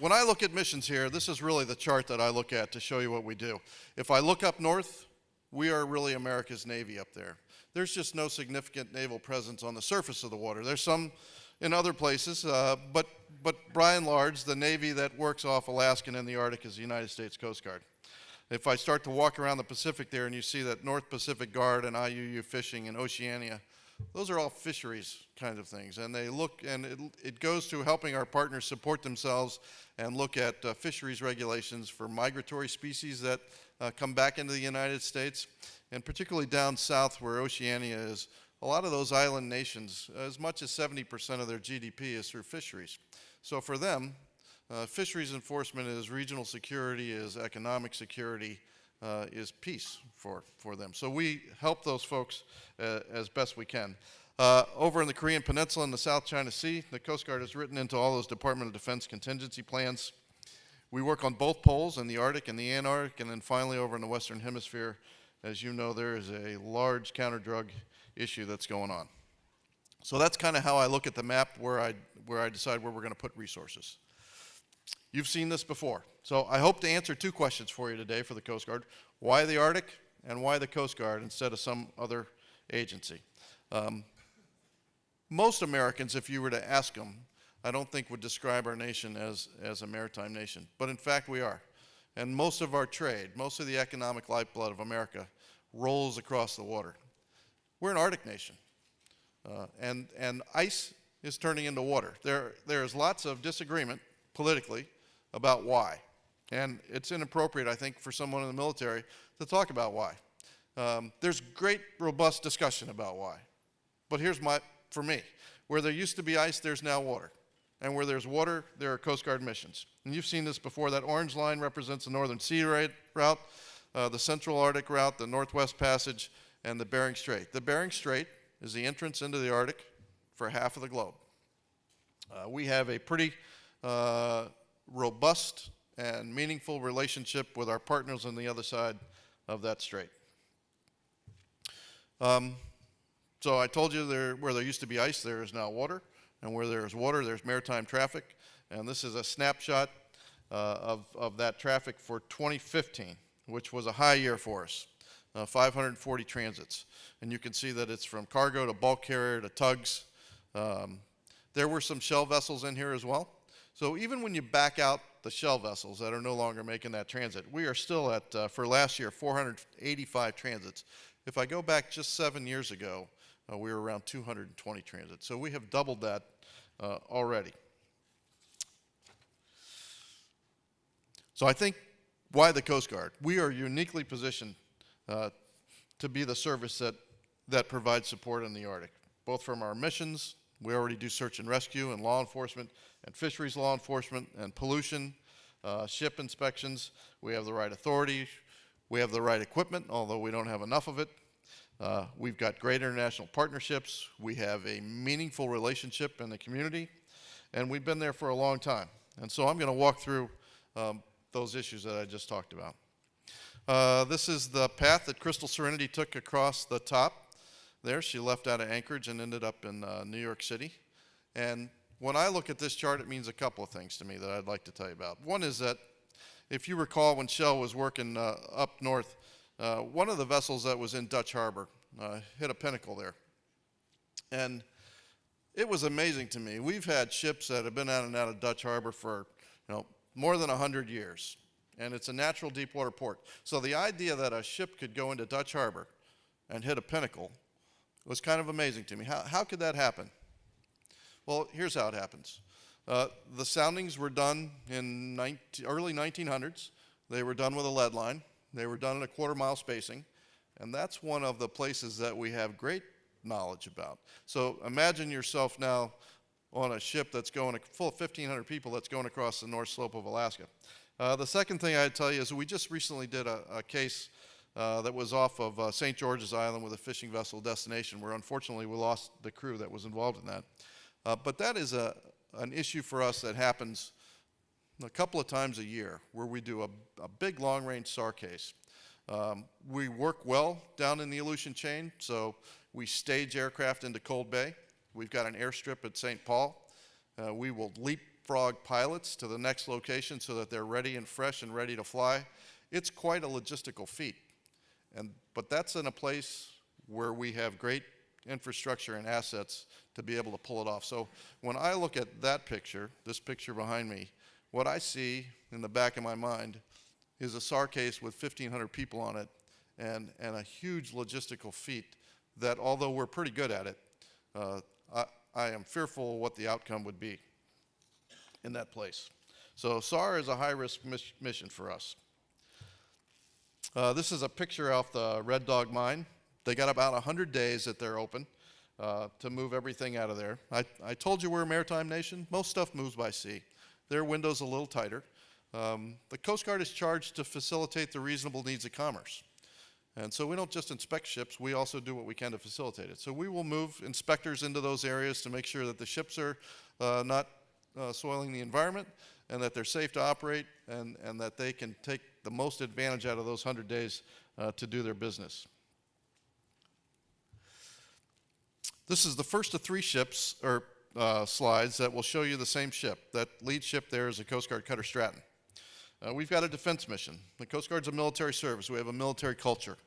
when I look at missions here, this is really the chart that I look at to show you what we do. If I look up north, we are really America's Navy up there. There's just no significant naval presence on the surface of the water. There's some in other places, but by and large, the Navy that works off Alaska and in the Arctic is the United States Coast Guard. If I start to walk around the Pacific there and you see that North Pacific Guard and IUU fishing and Oceania, those are all fisheries kind of things. And they look, and it goes to helping our partners support themselves and look at fisheries regulations for migratory species that come back into the United States, and particularly down south where Oceania is. A lot of those island nations, as much as 70% of their GDP is through fisheries. So for them, fisheries enforcement is regional security, is economic security, is peace for them. So we help those folks as best we can. Over in the Korean Peninsula and the South China Sea, the Coast Guard has written into all those Department of Defense contingency plans. We work on both poles, in the Arctic and the Antarctic, and then finally over in the Western Hemisphere, as you know, there is a large counter-drug issue that's going on. So that's kind of how I look at the map where I decide where we're going to put resources. You've seen this before. So I hope to answer two questions for you today for the Coast Guard. Why the Arctic and why the Coast Guard instead of some other agency? Most Americans, if you were to ask them, I don't think would describe our nation as a maritime nation. But in fact, we are. And most of our trade, most of the economic lifeblood of America rolls across the water. We're an Arctic nation. And ice is turning into water. There's lots of disagreement politically about why. And it's inappropriate, I think, for someone in the military to talk about why. There's great, robust discussion about why. But here's for me, where there used to be ice, there's now water. And where there's water, there are Coast Guard missions. And you've seen this before. That orange line represents the Northern Sea route, the Central Arctic route, the Northwest Passage, and the Bering Strait. The Bering Strait is the entrance into the Arctic for half of the globe. We have a pretty robust and meaningful relationship with our partners on the other side of that strait. So I told you where there used to be ice, there is now water. And where there's water, there's maritime traffic. And this is a snapshot of that traffic for 2015, which was a high year for us. 540 transits. And you can see that it's from cargo to bulk carrier to tugs. There were some shell vessels in here as well. So even when you back out the shell vessels that are no longer making that transit, we are still at, for last year, 485 transits. If I go back just 7 years ago, we were around 220 transits. So we have doubled that already. So I think, why the Coast Guard? We are uniquely positioned to be the service that provides support in the Arctic, both from our missions. We already do search and rescue and law enforcement and fisheries law enforcement and pollution, ship inspections. We have the right authority. We have the right equipment, although we don't have enough of it. We've got great international partnerships. We have a meaningful relationship in the community, and we've been there for a long time. And so I'm going to walk through those issues that I just talked about. This is the path that Crystal Serenity took across the top there. She left out of Anchorage and ended up in New York City. And when I look at this chart, it means a couple of things to me that I'd like to tell you about. One is that if you recall when Shell was working up north, one of the vessels that was in Dutch Harbor hit a pinnacle there. And it was amazing to me. We've had ships that have been out and out of Dutch Harbor for more than 100 years. And it's a natural deep water port. So the idea that a ship could go into Dutch Harbor and hit a pinnacle was kind of amazing to me. How could that happen? Well, here's how it happens. The soundings were done in early 1900s. They were done with a lead line. They were done in a quarter-mile spacing. And that's one of the places that we have great knowledge about. So imagine yourself now on a ship that's going full of 1,500 people that's going across the north slope of Alaska. The second thing I'd tell you is we just recently did a case that was off of St. George's Island with a fishing vessel destination where unfortunately we lost the crew that was involved in that. But that is an issue for us that happens a couple of times a year where we do a big long-range SAR case. We work well down in the Aleutian chain, so we stage aircraft into Cold Bay. We've got an airstrip at St. Paul. We will leap leapfrog pilots to the next location so that they're ready and fresh and ready to fly. It's quite a logistical feat. But that's in a place where we have great infrastructure and assets to be able to pull it off. So when I look at that picture, this picture behind me, what I see in the back of my mind is a SAR case with 1,500 people on it and a huge logistical feat that, although we're pretty good at it, I am fearful of what the outcome would be in that place. So SAR is a high-risk mission for us. This is a picture off the Red Dog mine. They got about 100 days that they're open to move everything out of there. I told you we're a maritime nation. Most stuff moves by sea. Their window's a little tighter. The Coast Guard is charged to facilitate the reasonable needs of commerce. And so we don't just inspect ships, we also do what we can to facilitate it. So we will move inspectors into those areas to make sure that the ships are not soiling the environment and that they're safe to operate and that they can take the most advantage out of those 100 days to do their business. This is the first of 3 ships, or slides, that will show you the same ship. That lead ship there is a Coast Guard Cutter Stratton. We've got a defense mission. The Coast Guard's a military service. We have a military culture.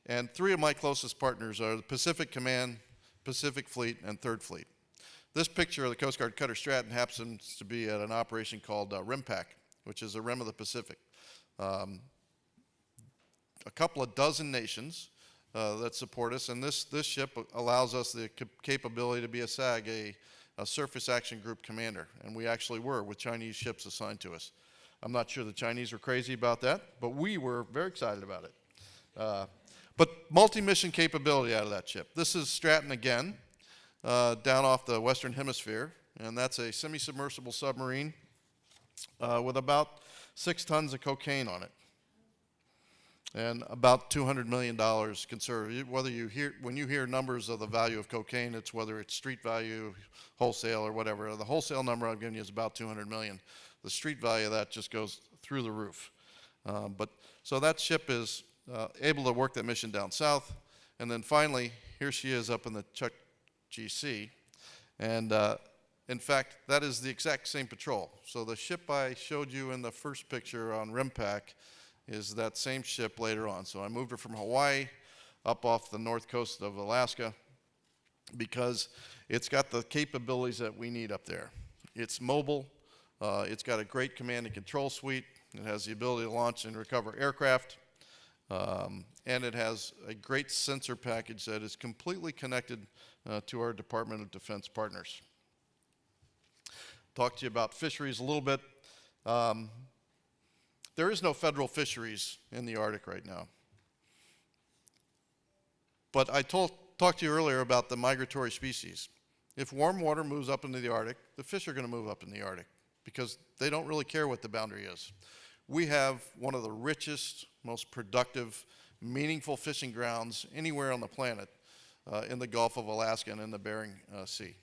And 3 of my closest partners are the Pacific Command, Pacific Fleet, and 3rd Fleet. This picture of the Coast Guard Cutter Stratton happens to be at an operation called RIMPAC, which is the Rim of the Pacific. A couple of dozen nations that support us, and this ship allows us the capability to be a SAG, a Surface Action Group commander, and we actually were with Chinese ships assigned to us. I'm not sure the Chinese were crazy about that, but we were very excited about it. But multi-mission capability out of that ship. This is Stratton again, down off the Western Hemisphere, and that's a semi-submersible submarine with about 6 tons of cocaine on it, and about $200 million conserved. When you hear numbers of the value of cocaine, it's whether it's street value, wholesale, or whatever. The wholesale number I'm giving you is about 200 million. The street value of that just goes through the roof. So that ship is able to work that mission down south, and then finally, here she is up in the Chukchi Sea, and in fact, that is the exact same patrol. So the ship I showed you in the first picture on RIMPAC is that same ship later on. So I moved her from Hawaii up off the north coast of Alaska because it's got the capabilities that we need up there. It's mobile, it's got a great command and control suite, it has the ability to launch and recover aircraft, and it has a great sensor package that is completely connected to our Department of Defense partners. Talk to you about fisheries a little bit. There is no federal fisheries in the Arctic right now. But I talked to you earlier about the migratory species. If warm water moves up into the Arctic, the fish are going to move up in the Arctic because they don't really care what the boundary is. We have one of the richest, most productive, meaningful fishing grounds anywhere on the planet in the Gulf of Alaska and in the Bering Sea.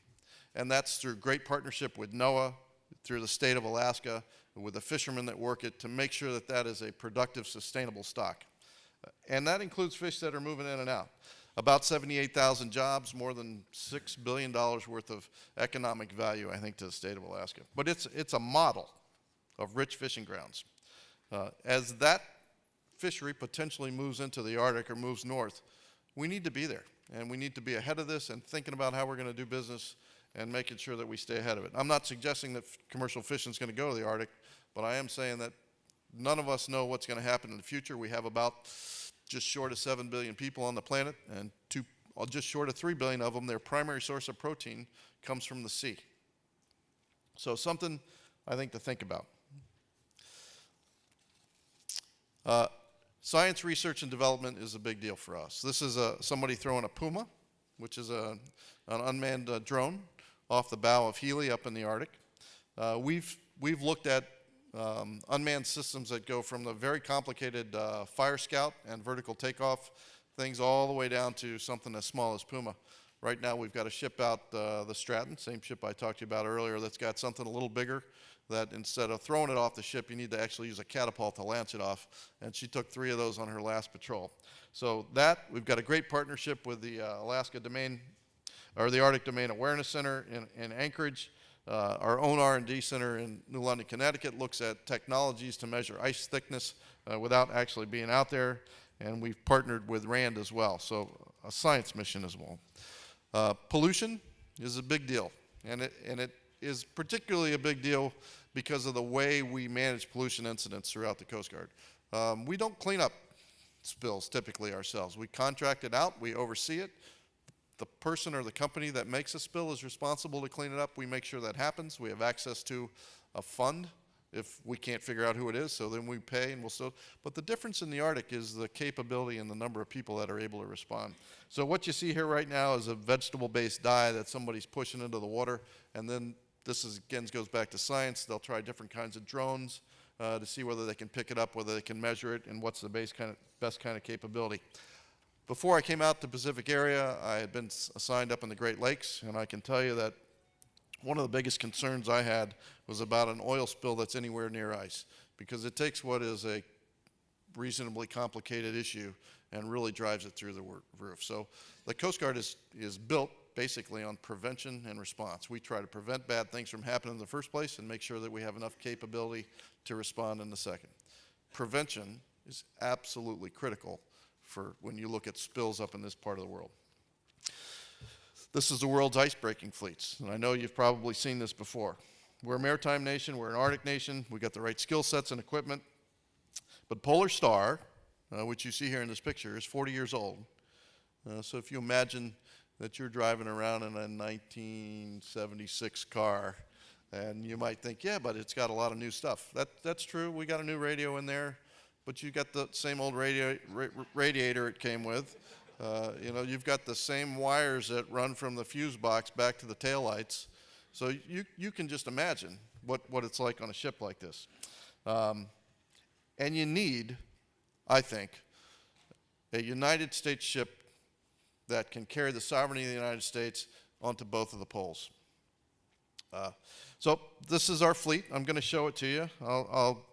And that's through great partnership with NOAA, through the state of Alaska, with the fishermen that work it to make sure that that is a productive, sustainable stock. And that includes fish that are moving in and out. About 78,000 jobs, more than $6 billion worth of economic value, I think, to the state of Alaska. But it's a model of rich fishing grounds. As that fishery potentially moves into the Arctic or moves north, we need to be there. And we need to be ahead of this and thinking about how we're going to do business and making sure that we stay ahead of it. I'm not suggesting that commercial fishing is going to go to the Arctic, but I am saying that none of us know what's going to happen in the future. We have about just short of 7 billion people on the planet, and just short of 3 billion of them, their primary source of protein comes from the sea. So something I think to think about. Science, research, and development is a big deal for us. This is somebody throwing a Puma, which is an unmanned drone off the bow of Healy up in the Arctic. We've looked at unmanned systems that go from the very complicated Fire Scout and vertical takeoff things all the way down to something as small as Puma. Right now we've got a ship out, the Stratton, same ship I talked to you about earlier, that's got something a little bigger that instead of throwing it off the ship, you need to actually use a catapult to launch it off. And she took 3 of those on her last patrol. So we've got a great partnership with the Alaska Domain, or the Arctic Domain Awareness Center in Anchorage. Our own R&D center in New London, Connecticut looks at technologies to measure ice thickness without actually being out there, and we've partnered with RAND as well, so a science mission as well. Pollution is a big deal, and it is particularly a big deal because of the way we manage pollution incidents throughout the Coast Guard. We don't clean up spills typically ourselves. We contract it out, we oversee it. The person or the company that makes a spill is responsible to clean it up. We make sure that happens. We have access to a fund if we can't figure out who it is, so then we pay and we'll still. But the difference in the Arctic is the capability and the number of people that are able to respond. So what you see here right now is a vegetable-based dye that somebody's pushing into the water, and then this is, again, goes back to science. They'll try different kinds of drones to see whether they can pick it up, whether they can measure it, and what's the best kind of capability. Before I came out to the Pacific area, I had been assigned up in the Great Lakes, and I can tell you that one of the biggest concerns I had was about an oil spill that's anywhere near ice, because it takes what is a reasonably complicated issue and really drives it through the roof. So the Coast Guard is built basically on prevention and response. We try to prevent bad things from happening in the first place and make sure that we have enough capability to respond in the second. Prevention is absolutely critical for when you look at spills up in this part of the world. This is the world's ice-breaking fleets, and I know you've probably seen this before. We're a maritime nation, we're an Arctic nation, we've got the right skill sets and equipment, but Polar Star, which you see here in this picture, is 40 years old. So if you imagine that you're driving around in a 1976 car, and you might think, yeah, but it's got a lot of new stuff. That's true, we got a new radio in there, but you got the same old radiator it came with. You know, you've got the same wires that run from the fuse box back to the taillights. So you can just imagine what it's like on a ship like this. And you need, I think, a United States ship that can carry the sovereignty of the United States onto both of the poles. So this is our fleet. I'm going to show it to you. I'll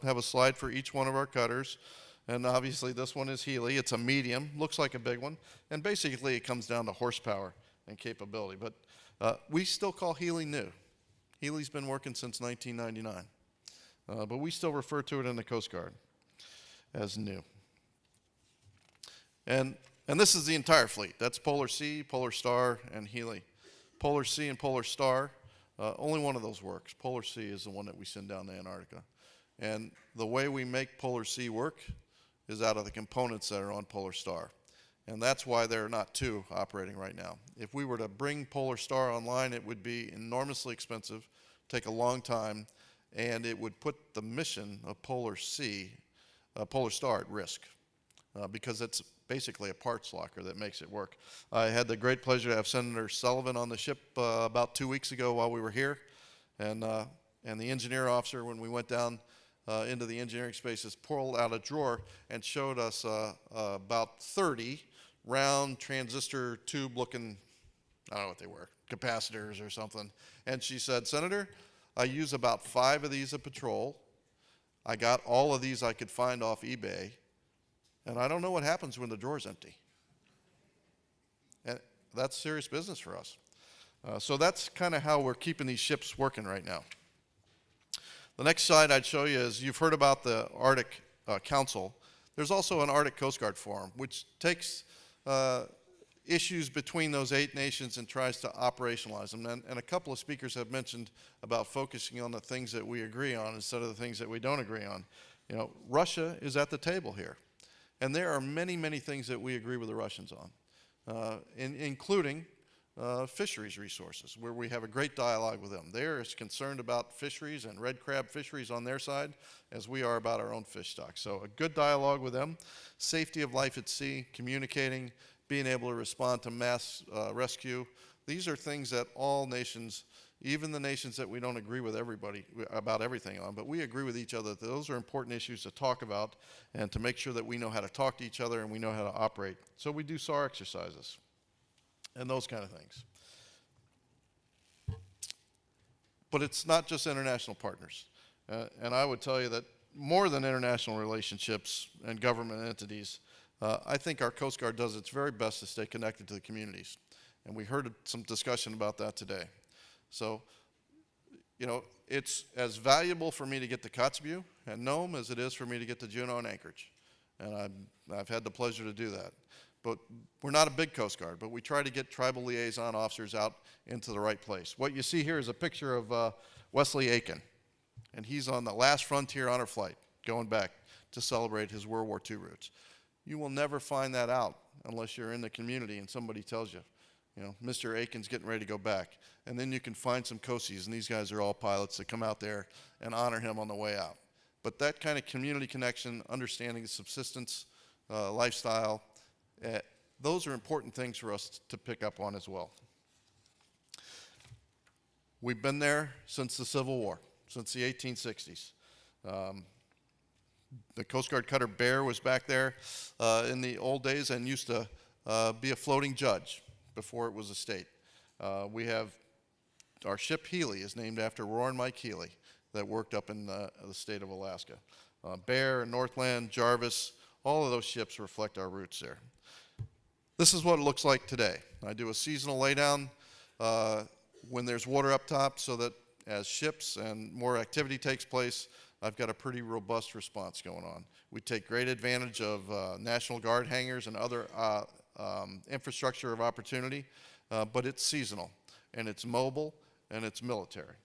have a slide for each one of our cutters. And obviously this one is Healy. It's a medium, looks like a big one. And basically it comes down to horsepower and capability. But we still call Healy new. Healy's been working since 1999. But we still refer to it in the Coast Guard as new. And this is the entire fleet. That's Polar Sea, Polar Star, and Healy. Polar Sea and Polar Star, only one of those works. Polar Sea is the one that we send down to Antarctica. And the way we make Polar Sea work is out of the components that are on Polar Star. And that's why there are not two operating right now. If we were to bring Polar Star online, it would be enormously expensive, take a long time, and it would put the mission of Polar Star at risk because it's basically a parts locker that makes it work. I had the great pleasure to have Senator Sullivan on the ship about 2 weeks ago while we were here, and the engineer officer, when we went down into the engineering spaces, pulled out a drawer and showed us about 30 round transistor tube looking, I don't know what they were, capacitors or something. And she said, Senator, I use about 5 of these a patrol. I got all of these I could find off eBay, and I don't know what happens when the drawer's empty. And that's serious business for us. So that's kind of how we're keeping these ships working right now. The next slide I'd show you is, you've heard about the Arctic Council. There's also an Arctic Coast Guard Forum, which takes issues between those 8 nations and tries to operationalize them. And a couple of speakers have mentioned about focusing on the things that we agree on instead of the things that we don't agree on. You know, Russia is at the table here. And there are many, many things that we agree with the Russians on, including fisheries resources, where we have a great dialogue with them. They're as concerned about fisheries and red crab fisheries on their side as we are about our own fish stock. So a good dialogue with them. Safety of life at sea, communicating, being able to respond to mass rescue. These are things that all nations, even the nations that we don't agree with everybody about everything on, but we agree with each other that those are important issues to talk about and to make sure that we know how to talk to each other and we know how to operate. So we do SAR exercises and those kind of things. But it's not just international partners. And I would tell you that more than international relationships and government entities, I think our Coast Guard does its very best to stay connected to the communities. And we heard some discussion about that today. So you know, it's as valuable for me to get to Kotzebue and Nome as it is for me to get to Juneau and Anchorage. And I've had the pleasure to do that. But we're not a big Coast Guard, but we try to get tribal liaison officers out into the right place. What you see here is a picture of Wesley Aiken, and he's on the last frontier honor flight, going back to celebrate his World War II roots. You will never find that out unless you're in the community and somebody tells you, you know, Mr. Aiken's getting ready to go back. And then you can find some COSIs, and these guys are all pilots that come out there and honor him on the way out. But that kind of community connection, understanding the subsistence lifestyle, those are important things for us to pick up on as well. We've been there since the Civil War, since the 1860s. The Coast Guard cutter Bear was back there in the old days and used to be a floating judge before it was a state. We have our ship Healy is named after Roar and Mike Healy that worked up in the state of Alaska. Bear, Northland, Jarvis, all of those ships reflect our roots there. This is what it looks like today. I do a seasonal laydown when there's water up top so that as ships and more activity takes place, I've got a pretty robust response going on. We take great advantage of National Guard hangars and other infrastructure of opportunity, but it's seasonal, and it's mobile, and it's military.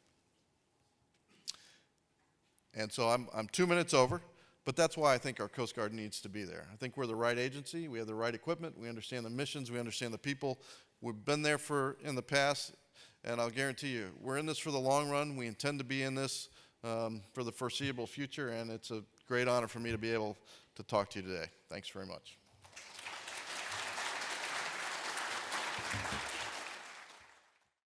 And so I'm 2 minutes over. But that's why I think our Coast Guard needs to be there. I think we're the right agency, we have the right equipment, we understand the missions, we understand the people. We've been there in the past, and I'll guarantee you, we're in this for the long run. We intend to be in this for the foreseeable future, and it's a great honor for me to be able to talk to you today. Thanks very much.